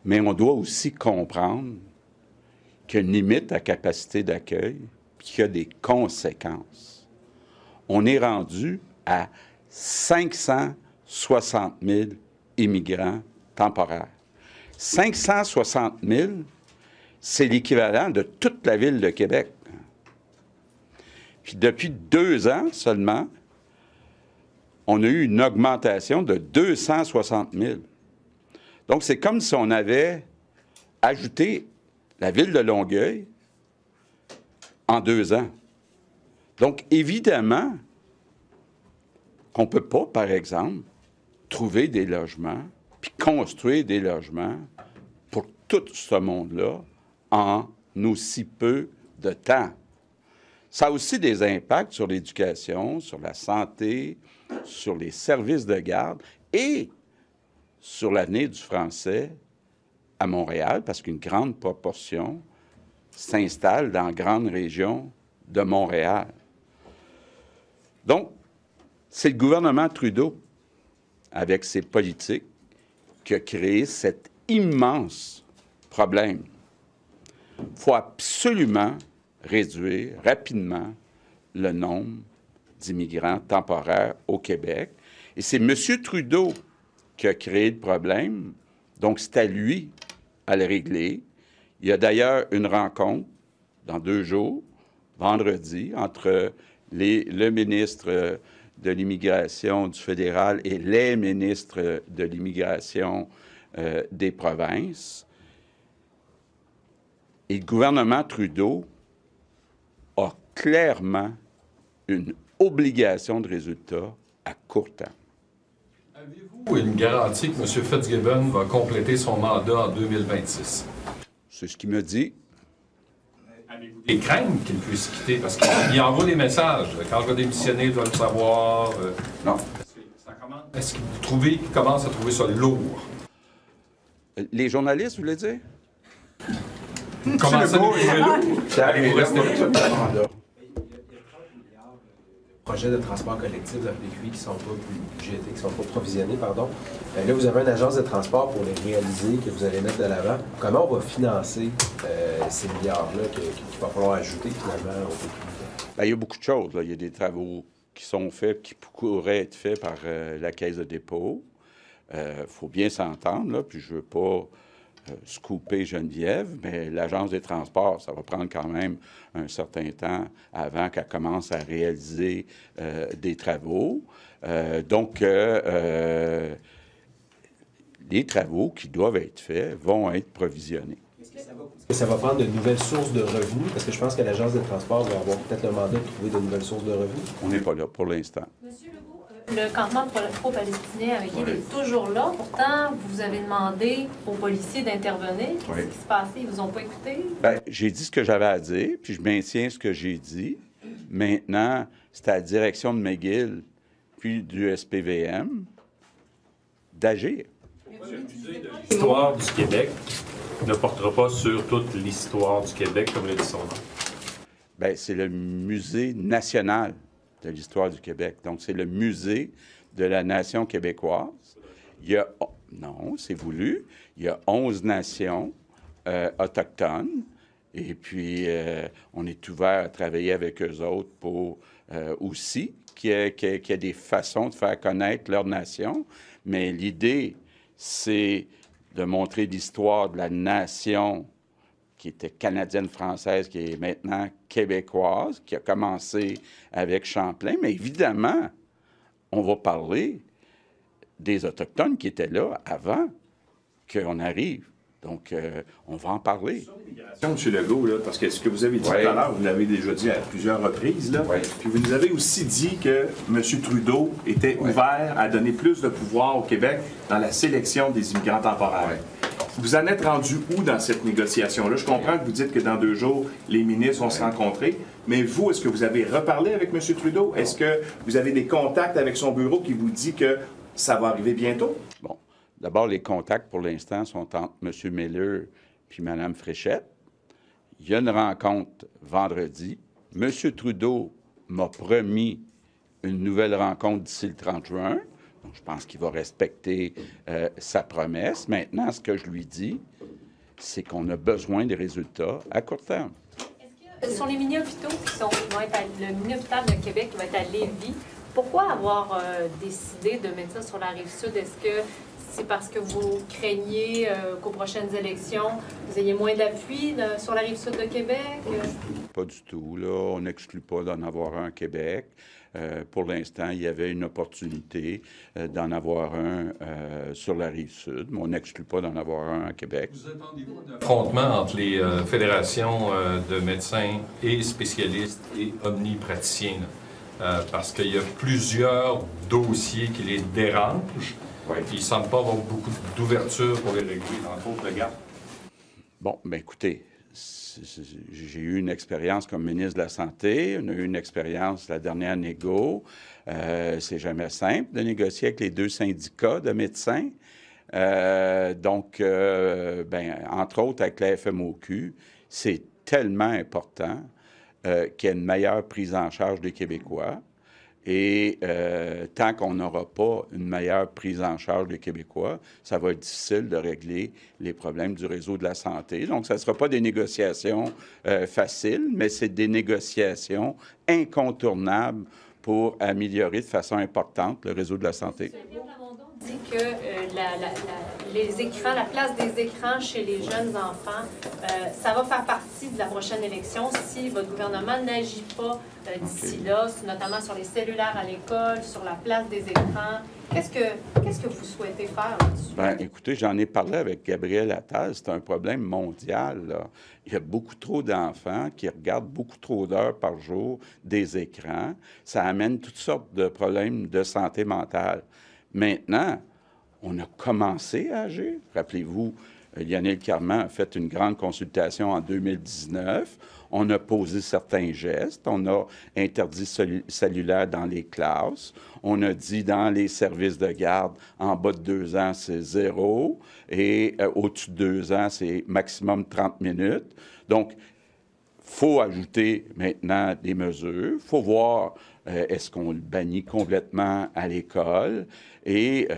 Mais on doit aussi comprendre qu'il y a une limite à capacité d'accueil, puis qu'il y a des conséquences. On est rendu à 560 000 immigrants temporaires. 560 000, c'est l'équivalent de toute la ville de Québec. Puis depuis 2 ans seulement, on a eu une augmentation de 260 000. Donc, c'est comme si on avait ajouté la ville de Longueuil en 2 ans. Donc, évidemment, qu'on ne peut pas, par exemple, trouver des logements puis construire des logements pour tout ce monde-là en aussi peu de temps. Ça a aussi des impacts sur l'éducation, sur la santé, sur les services de garde et sur l'avenir du français à Montréal, parce qu'une grande proportion s'installe dans la grande région de Montréal. Donc, c'est le gouvernement Trudeau, avec ses politiques, qui a créé cet immense problème. Il faut absolument réduire rapidement le nombre d'immigrants temporaires au Québec. Et c'est M. Trudeau qui a créé le problème, donc c'est à lui à le régler. Il y a d'ailleurs une rencontre dans 2 jours, vendredi, entre le ministre de l'Immigration du fédéral et les ministres de l'Immigration des provinces. Et le gouvernement Trudeau a clairement une obligation de résultat à court terme. Avez-vous une garantie que M. Fitzgibbon va compléter son mandat en 2026? C'est ce qu'il m'a dit. Avez-vous des craintes qu'il puisse quitter? Parce qu'il envoie des messages. Quand je vais démissionner, je dois le savoir. Non. Est-ce que vous trouvez qu'il commence à trouver ça lourd? Les journalistes, vous voulez dire? Comment ça, lourd? Allez, restez tout le mandat. Projets de transport collectif de PQI qui ne sont pas budgétés, qui ne sont pas provisionnés, pardon. Là, vous avez une agence de transport pour les réaliser, que vous allez mettre de l'avant. Comment on va financer ces milliards-là qu'il va falloir ajouter finalement au PQI? Bien, il y a beaucoup de choses, là. Il y a des travaux qui sont faits, qui pourraient être faits par la Caisse de dépôt. Faut bien s'entendre, là, puis je veux pas scooper Geneviève, mais l'Agence des transports, ça va prendre quand même un certain temps avant qu'elle commence à réaliser des travaux. Donc, les travaux qui doivent être faits vont être provisionnés. Est-ce que ça va prendre de nouvelles sources de revenus? Parce que je pense que l'Agence des transports va avoir peut-être le mandat de trouver de nouvelles sources de revenus. On n'est pas là pour l'instant. Monsieur Legault, le campement pro-palestinien avec il est toujours là. Pourtant, vous avez demandé aux policiers d'intervenir. Qu'est-ce qui se passait? Ils vous ont pas écouté? Bien, j'ai dit ce que j'avais à dire, puis je maintiens ce que j'ai dit. Maintenant, c'est à la direction de McGill, puis du SPVM, d'agir. L'histoire du Québec ne portera pas sur toute l'histoire du Québec, comme le dit son nom. Bien, c'est le Musée national de l'histoire du Québec. Donc, c'est le musée de la nation québécoise. Il y a... Non, c'est voulu. Il y a 11 nations autochtones. Et puis, on est ouvert à travailler avec eux autres pour aussi qu'il y ait des façons de faire connaître leur nation. Mais l'idée, c'est de montrer l'histoire de la nation qui était canadienne-française, qui est maintenant québécoise, qui a commencé avec Champlain. Mais évidemment, on va parler des Autochtones qui étaient là avant qu'on arrive. Donc, on va en parler. M. Legault, là, parce que ce que vous avez dit tout à l'heure, vous l'avez déjà dit à plusieurs reprises, là, puis vous nous avez aussi dit que M. Trudeau était ouvert à donner plus de pouvoir au Québec dans la sélection des immigrants temporaires. Vous en êtes rendu où dans cette négociation-là? Je comprends que vous dites que dans 2 jours, les ministres vont se rencontrer, mais vous, est-ce que vous avez reparlé avec M. Trudeau? Est-ce que vous avez des contacts avec son bureau qui vous dit que ça va arriver bientôt? Bon. D'abord, les contacts, pour l'instant, sont entre M. Miller puis Mme Fréchette. Il y a une rencontre vendredi. M. Trudeau m'a promis une nouvelle rencontre d'ici le 30 juin. Je pense qu'il va respecter sa promesse. Maintenant, ce que je lui dis, c'est qu'on a besoin des résultats à court terme. Est-ce que sur les mini-hôpitaux qui vont être le mini-hôpital de Québec qui va être à Lévis, pourquoi avoir décidé de mettre ça sur la Rive-Sud? Est-ce que c'est parce que vous craignez qu'aux prochaines élections, vous ayez moins d'appui sur la Rive-Sud de Québec? Pas du tout. Là, on n'exclut pas d'en avoir un à Québec. Pour l'instant, il y avait une opportunité d'en avoir un sur la Rive-Sud, mais on n'exclut pas d'en avoir un à Québec. Vous attendez-vous un affrontement entre les fédérations de médecins et spécialistes et omnipraticiens? Parce qu'il y a plusieurs dossiers qui les dérangent. Oui. Il ne semble pas avoir beaucoup d'ouverture pour les régler, entre autres le GAP. Bon, bien écoutez, j'ai eu une expérience comme ministre de la Santé, on a eu une expérience la dernière négo. C'est jamais simple de négocier avec les deux syndicats de médecins. Donc, entre autres avec la FMOQ, c'est tellement important qu'il y ait une meilleure prise en charge des Québécois. Et tant qu'on n'aura pas une meilleure prise en charge des Québécois, ça va être difficile de régler les problèmes du réseau de la santé. Donc, ça ne sera pas des négociations faciles, mais c'est des négociations incontournables pour améliorer de façon importante le réseau de la santé. Dit que les écrans, la place des écrans chez les jeunes enfants, ça va faire partie de la prochaine élection si votre gouvernement n'agit pas d'ici là, notamment sur les cellulaires à l'école, sur la place des écrans. Qu'est-ce que vous souhaitez faire là-dessus? Bien, écoutez, j'en ai parlé avec Gabriel Attal. C'est un problème mondial, là. Il y a beaucoup trop d'enfants qui regardent beaucoup trop d'heures par jour des écrans. Ça amène toutes sortes de problèmes de santé mentale. Maintenant, on a commencé à agir. Rappelez-vous, Lionel Carman a fait une grande consultation en 2019. On a posé certains gestes. On a interdit cellulaire dans les classes. On a dit dans les services de garde, en bas de 2 ans, c'est 0. Et au-dessus de 2 ans, c'est maximum 30 minutes. Donc, il faut ajouter maintenant des mesures. Il faut voir est-ce qu'on le bannit complètement à l'école. Et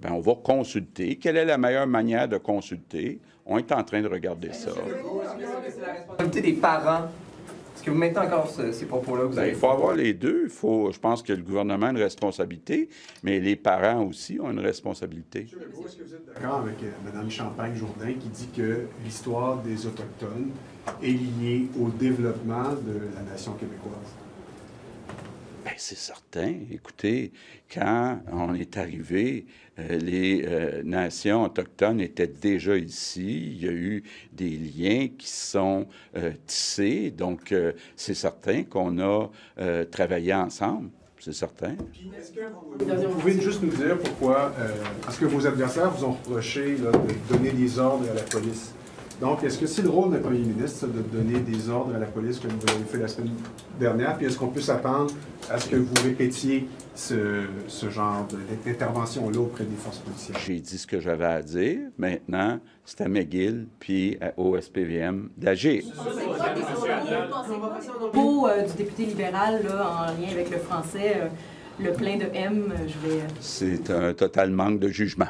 on va consulter. Quelle est la meilleure manière de consulter? On est en train de regarder ça. Est-ce que c'est la responsabilité des parents? Est-ce que vous mettez encore ces propos-là? Il faut avoir les deux. Je pense que le gouvernement a une responsabilité, mais les parents aussi ont une responsabilité. M. Legault, est-ce que vous êtes d'accord avec Mme Champagne-Jourdain qui dit que l'histoire des Autochtones est liée au développement de la nation québécoise? Bien, c'est certain. Écoutez, quand on est arrivé, les nations autochtones étaient déjà ici. Il y a eu des liens qui sont tissés. Donc, c'est certain qu'on a travaillé ensemble. C'est certain. Puis, est-ce que vous pouvez juste nous dire pourquoi, parce que vos adversaires vous ont reproché là, de donner des ordres à la police. Donc, est-ce que c'est le rôle d'un premier ministre de donner des ordres à la police comme vous l'avez fait la semaine dernière? Puis est-ce qu'on peut s'attendre à ce que vous répétiez ce genre d'intervention-là auprès des forces policières? J'ai dit ce que j'avais à dire. Maintenant, c'est à McGill puis au SPVM d'agir. Du député libéral là, en lien avec le français, le plein de M, je vais... C'est un total manque de jugement.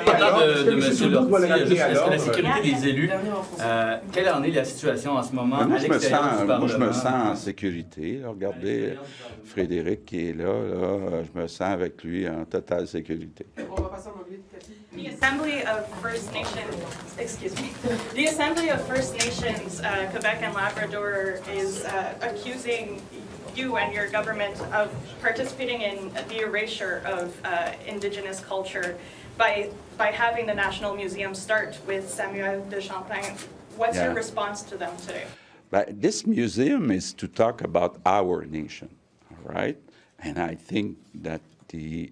Parlant de M. Lortie, juste est-ce que la sécurité des élus, quelle en est la situation en ce moment à l'extérieur du Parlement? Moi, je me sens en sécurité. Là, regardez Frédéric qui est là, je me sens avec lui en totale sécurité. On va passer en anglais, Cathy. The Assembly of First Nations, the Assembly of First Nations, Quebec and Labrador is accusing you and your government of participating in the erasure of Indigenous culture by having the National Museum start with Samuel de Champlain. What's your response to them today? But this museum is to talk about our nation, all right? And I think that the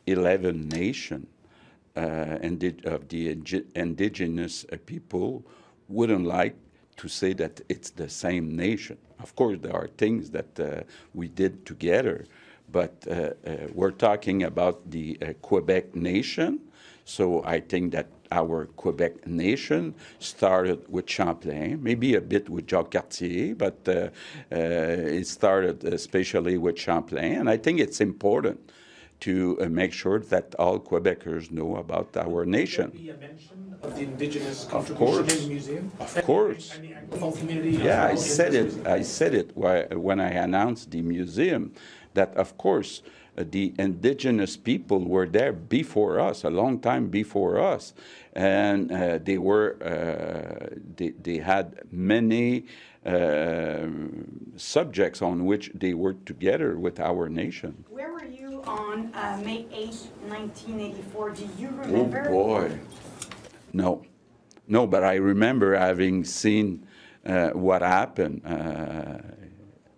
11 nations of the indigenous people wouldn't like to say that it's the same nation. Of course, there are things that we did together, but we're talking about the Quebec nation. So I think that our Quebec nation started with Champlain, maybe a bit with Jacques Cartier, but it started especially with Champlain. And I think it's important to make sure that all Quebecers know about our nation. Will there be a mention of the Indigenous contribution in the museum? Of course. And the Anglophone community? Yeah, I said it when I announced the museum, that of course the Indigenous people were there before us, a long time before us, and they had many subjects on which they worked together with our nation. Where were you on May 8, 1984? Do you remember? Oh boy, no, but I remember having seen what happened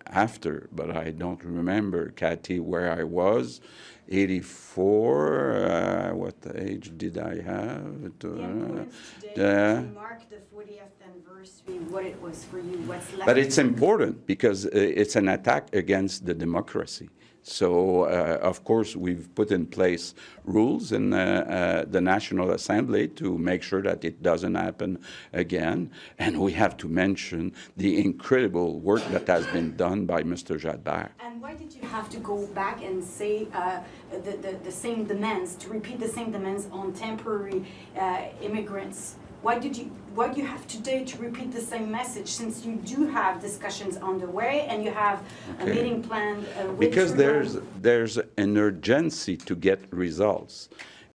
after, but I don't remember, Cathy, where I was. 84, what age did I have? The influence today to mark the 40th anniversary, what it was for you, what's left. But it's important because it's an attack against the democracy. So, of course, we've put in place rules in the National Assembly to make sure that it doesn't happen again. And we have to mention the incredible work that has been done by Mr. Jalbert. And why did you have to go back and say the same demands, to repeat the same demands on temporary immigrants? Why do you have today to repeat the same message, since you do have discussions on the way and you have a meeting planned with because there's an urgency to get results.